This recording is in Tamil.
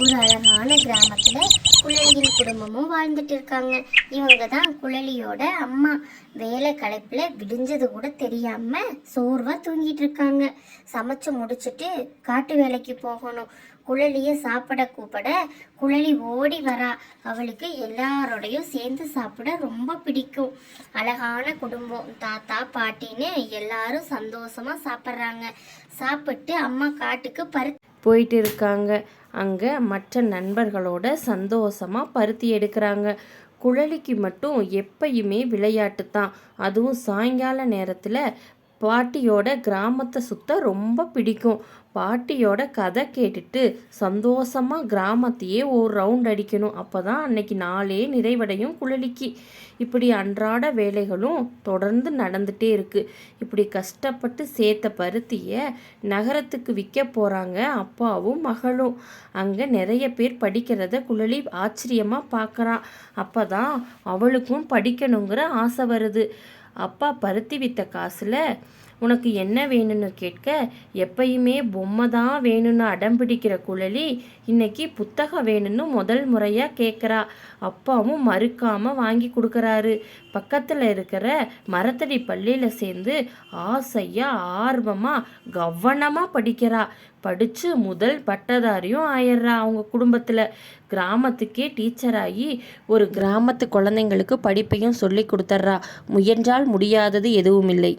ஒரு அழகான கிராமத்துல குழலியின் குடும்பமும் வாழ்ந்துட்டு இருக்காங்க. இவங்க தான் குழலியோட அம்மா. வேலை களைப்புல விடிஞ்சது கூட தெரியாம சோர்வா தூங்கிட்டு இருக்காங்க. சமைச்சு முடிச்சுட்டு காட்டு வேலைக்கு போகணும். குழலிய சாப்பிட கூப்பிட குழலி ஓடி வரா. அவளுக்கு எல்லாரோடையும் சேர்ந்து சாப்பிட ரொம்ப பிடிக்கும். அழகான குடும்பம், தாத்தா பாட்டின்னு எல்லாரும் சந்தோஷமா சாப்பிட்றாங்க. சாப்பிட்டு அம்மா காட்டுக்கு போயிட்டு இருக்காங்க. அங்கே மற்ற நண்பர்களோட சந்தோஷமாக பருத்தி எடுக்கிறாங்க. குழலிக்கு மட்டும் எப்பயுமே விளையாட்டு தான். அதுவும் சாயங்கால நேரத்தில் பாட்டியோட கிராமத்தை சுத்த ரொம்ப பிடிக்கும். பாட்டியோட கதை கேட்டுட்டு சந்தோஷமாக கிராமத்தையே ஒரு ரவுண்ட் அடிக்கணும். அப்போ தான் அன்னைக்கு நாளே நிறைவடையும் குழலிக்கு. இப்படி அன்றாட வேலைகளும் தொடர்ந்து நடந்துகிட்டே இருக்குது. இப்படி கஷ்டப்பட்டு சேர்த்த பருத்தியை நகரத்துக்கு விற்க போகிறாங்க அப்பாவும் மகளும். அங்கே நிறைய பேர் படிக்கிறத குழலி ஆச்சரியமாக பார்க்குறான். அப்போ தான் அவளுக்கும் படிக்கணுங்கிற ஆசை வருது. அப்பா பருத்தி விற்ற காசில் உனக்கு என்ன வேணும்னு கேட்க, எப்பயுமே பொம்மை தான் வேணும்னு அடம்பிடிக்கிற குழலி இன்னைக்கு புத்தகம் வேணும்னு முதல் முறையாக கேட்குறா. அப்பாவும் மறுக்காமல் வாங்கி கொடுக்குறாரு. பக்கத்தில் இருக்கிற மரத்தடி பள்ளியில் சேர்ந்து ஆசையாக ஆர்வமாக கவனமாக படிக்கிறா. படித்து முதல் பட்டதாரியும் ஆயிடுறா. அவங்க குடும்பத்தில் கிராமத்துக்கே டீச்சராகி ஒரு கிராமத்து குழந்தைங்களுக்கு படிப்பையும் சொல்லி கொடுத்துட்றா. முயன்றால் முடியாதது எதுவும் இல்லை.